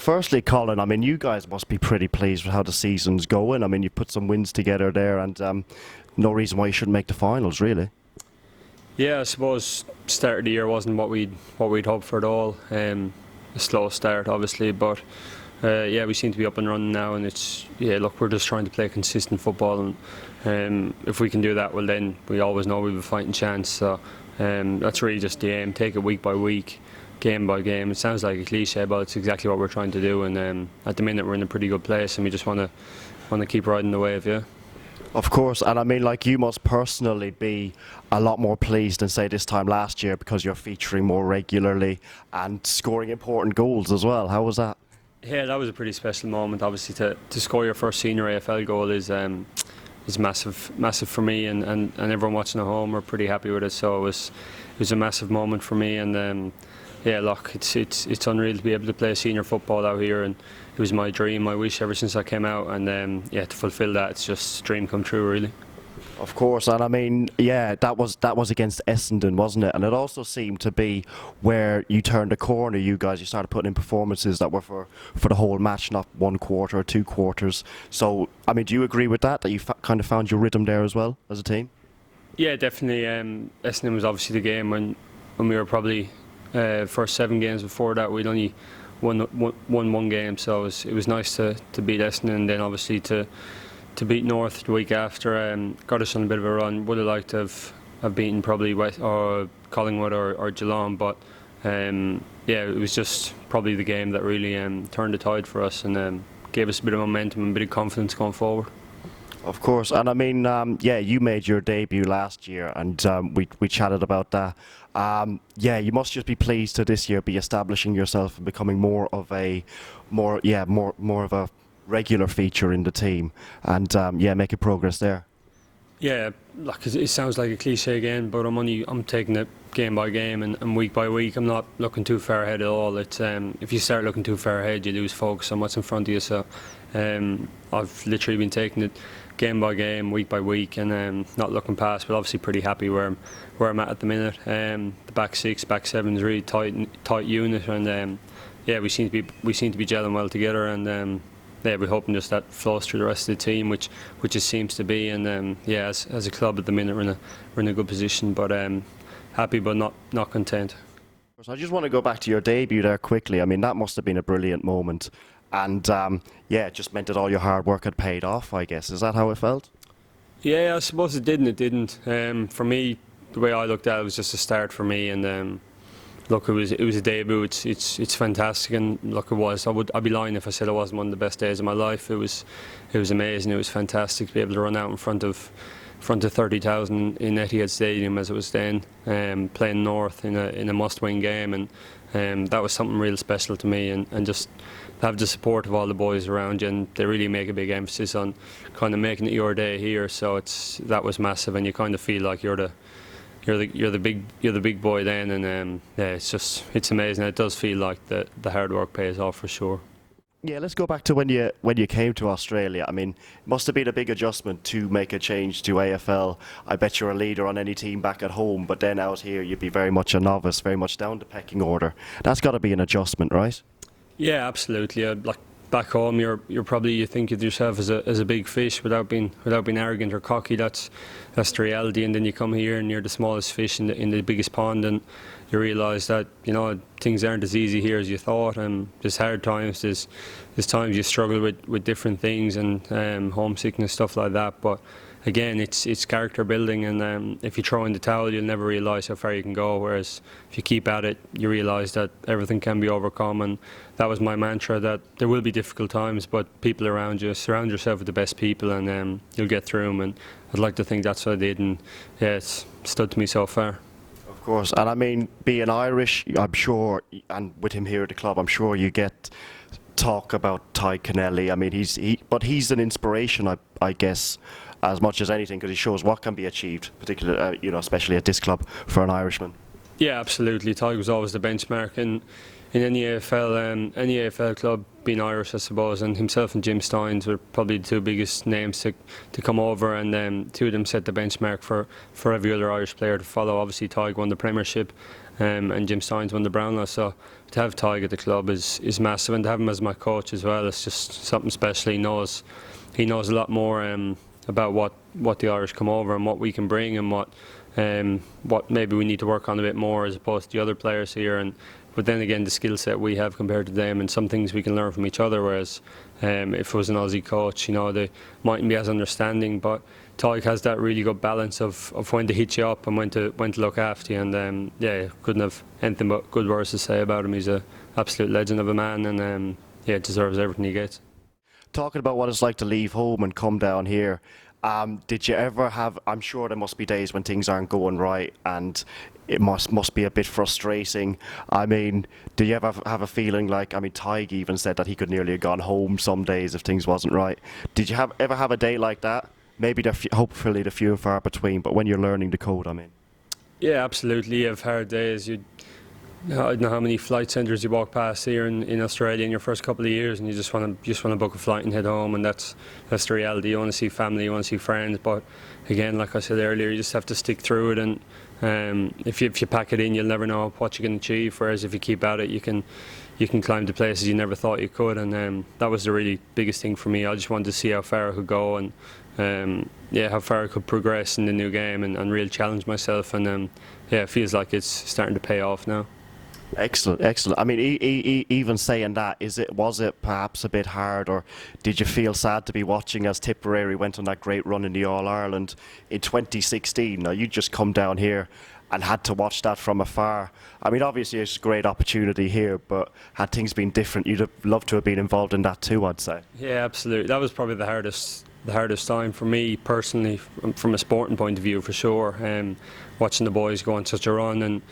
firstly, Colin, I mean, you guys must be pretty pleased with how the season's going. I mean, you put some wins together there, and no reason why you shouldn't make the finals, really. Yeah, I suppose start of the year wasn't what we'd hoped for at all. A slow start, obviously, but yeah, we seem to be up and running now, and look, we're just trying to play consistent football, and if we can do that, well, then we always know we have a fighting chance. So that's really just the aim. Take it week by week, game by game. It sounds like a cliche, but it's exactly what we're trying to do. And at the minute, we're in a pretty good place, and we just want to keep riding the wave. Yeah. Of course, and I mean, like, you must personally be a lot more pleased than, say, this time last year, because you're featuring more regularly and scoring important goals as well. How was that? Yeah, that was a pretty special moment. Obviously, to score your first senior AFL goal is massive for me, and everyone watching at home were pretty happy with it. So it was a massive moment for me, and yeah, look, it's unreal to be able to play senior football out here, and it was my dream, my wish ever since I came out, and yeah, to fulfil that, it's just a dream come true, really. Of course, and I mean, yeah, that was against Essendon, wasn't it? And it also seemed to be where you turned the corner. You guys, you started putting in performances that were for the whole match, not one quarter or two quarters. So, I mean, do you agree with that? That you kind of found your rhythm there as well as a team? Yeah, definitely. Essendon was obviously the game when we were probably first 7 games before that we'd only won one game. So it was nice to beat Essendon, and then obviously to beat North the week after. Got us on a bit of a run. Would have liked to have beaten probably West or Collingwood or Geelong, but yeah, it was just probably the game that really turned the tide for us, and gave us a bit of momentum and a bit of confidence going forward. Of course, and I mean, yeah, you made your debut last year, and we chatted about that. Yeah, you must just be pleased to this year be establishing yourself and becoming more of a regular feature in the team, and yeah, making progress there. Yeah, look, it sounds like a cliche again, but I'm taking it game by game and week by week. I'm not looking too far ahead at all. It's if you start looking too far ahead, you lose focus on what's in front of you. So I've literally been taking it game by game, week by week, and not looking past. But obviously pretty happy where I'm at the minute. The back six, back seven is really tight unit, and yeah, we seem to be gelling well together, and yeah, we're hoping just that flows through the rest of the team, which it seems to be. And yeah, as a club at the minute, we're in a good position, but happy but not content. So I just want to go back to your debut there quickly. I mean, that must have been a brilliant moment, and yeah, it just meant that all your hard work had paid off, I guess. Is that how it felt? Yeah, I suppose it did and it didn't. For me, the way I looked at it, was just a start for me, and look, it was a debut. It's fantastic, and look, it was. I'd be lying if I said it wasn't one of the best days of my life. It was amazing. It was fantastic to be able to run out in front of 30,000 in Etihad Stadium as it was then, playing North in a must-win game, and that was something real special to me. And just have the support of all the boys around you, and they really make a big emphasis on kind of making it your day here. So that was massive, and you kind of feel like you're the big boy then, and yeah, it's amazing. It does feel like the hard work pays off for sure. Yeah, let's go back to when you came to Australia. I mean, it must have been a big adjustment to make a change to AFL. I bet you're a leader on any team back at home, but then out here you'd be very much a novice, very much down the pecking order. That's got to be an adjustment, right? Yeah, absolutely. Like back home, you think of yourself as a big fish without being arrogant or cocky. That's the reality. And then you come here and you're the smallest fish in the biggest pond, and you realise that things aren't as easy here as you thought. And there's hard times. There's times you struggle with different things and homesickness, stuff like that. But again, it's character building, and if you throw in the towel, you'll never realise how far you can go. Whereas if you keep at it, you realise that everything can be overcome. And that was my mantra, that there will be difficult times, but people around you, surround yourself with the best people, and you'll get through them. And I'd like to think that's what I did, and yeah, it's stood to me so far. Of course, and I mean, being Irish, I'm sure, and with him here at the club, I'm sure you get talk about Tadhg Kennelly. I mean, he's an inspiration, I guess, as much as anything, because he shows what can be achieved, particularly, especially at this club for an Irishman. Yeah, absolutely. Tadhg was always the benchmark in any AFL club, being Irish, I suppose, and himself and Jim Steins were probably the two biggest names to come over, and two of them set the benchmark for every other Irish player to follow. Obviously, Tadhg won the Premiership, and Jim Steins won the Brownlow. So to have Tadhg at the club is massive, and to have him as my coach as well, it's just something special. He knows a lot more about what the Irish come over and what we can bring, and what maybe we need to work on a bit more as opposed to the other players here. But then again, the skill set we have compared to them, and some things we can learn from each other. Whereas if it was an Aussie coach, they mightn't be as understanding. But Tadhg has that really good balance of when to hit you up and when to look after you. And couldn't have anything but good words to say about him. He's an absolute legend of a man, and deserves everything he gets. Talking about what it's like to leave home and come down here, did you ever have, I'm sure there must be days when things aren't going right and it must be a bit frustrating. I mean, do you ever have a feeling like, Tadhg even said that he could nearly have gone home some days if things wasn't right. Did you ever have a day like that? Maybe hopefully they're few and far between, but when you're learning the code, Yeah, absolutely. You have hard days. I don't know how many flight centres you walk past here in Australia in your first couple of years, and you just want to book a flight and head home, and that's the reality. You want to see family, you want to see friends, but again, like I said earlier, you just have to stick through it, and if you pack it in, you'll never know what you can achieve. Whereas if you keep at it, you can climb to places you never thought you could, and that was the really biggest thing for me. I just wanted to see how far I could go, and how far I could progress in the new game, and really challenge myself, and it feels like it's starting to pay off now. Excellent, excellent. Even saying that, was it perhaps a bit hard, or did you feel sad to be watching as Tipperary went on that great run in the All-Ireland in 2016? Now, you just come down here and had to watch that from afar. Obviously it's a great opportunity here, but had things been different, you'd have loved to have been involved in that too, I'd say. Yeah, absolutely. That was probably the hardest time for me personally, from a sporting point of view, for sure. Watching the boys go on such a run, and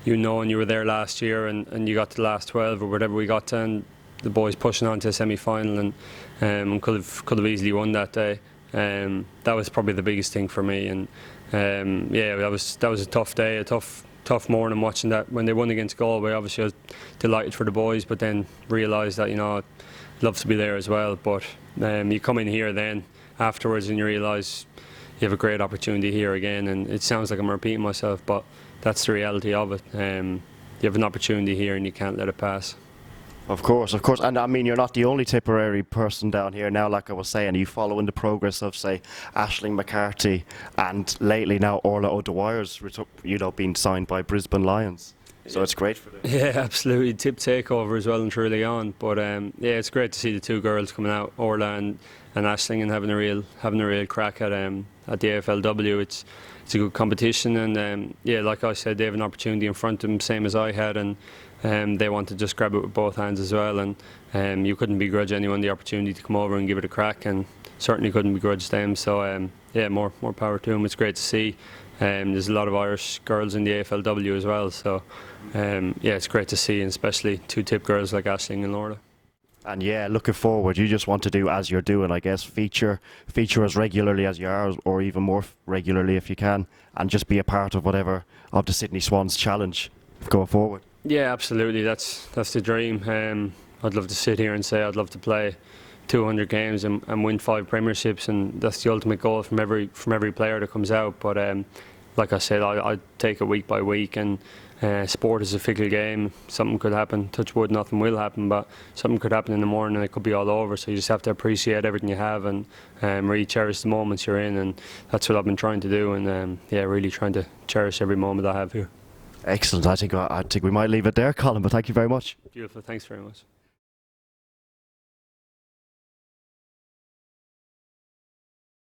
and you were there last year, and you got to the last 12 or whatever we got to, and the boys pushing on to a semi-final, and could have easily won that day. That was probably the biggest thing for me, and that was a tough day, a tough morning watching that. When they won against Galway, obviously I was delighted for the boys, but then realised that I'd love to be there as well. But you come in here then afterwards and you realise you have a great opportunity here again, and it sounds like I'm repeating myself, but that's the reality of it. You have an opportunity here and you can't let it pass. Of course, and you're not the only Tipperary person down here now, like I was saying. You following the progress of, say, Aisling McCarthy, and lately now Orla O'Dwyer's being signed by Brisbane Lions. So it's great for them. Yeah, absolutely. Tipp takeover as well and truly on. But it's great to see the two girls coming out, Orla and Aisling, and having a real crack at the AFLW. It's a good competition, and like I said, they have an opportunity in front of them, same as I had, and they want to just grab it with both hands as well. And you couldn't begrudge anyone the opportunity to come over and give it a crack, and certainly couldn't begrudge them. So more power to them. It's great to see. There's a lot of Irish girls in the AFLW as well, so it's great to see, and especially two Tipp girls like Aisling and Laura. And looking forward, you just want to do as you're doing, I guess, feature as regularly as you are, or even more regularly if you can, and just be a part of whatever of the Sydney Swans challenge going forward. Yeah, absolutely. That's the dream. I'd love to sit here and say I'd love to play 200 games and win 5 premierships, and that's the ultimate goal from every player that comes out. But like I said, I take it week by week, and sport is a fickle game. Something could happen, touch wood, nothing will happen, but something could happen in the morning and it could be all over. So you just have to appreciate everything you have, and really cherish the moments you're in, and that's what I've been trying to do, and really trying to cherish every moment I have here. Excellent. I think we might leave it there, Colin, but thank you very much. Beautiful. Thanks very much.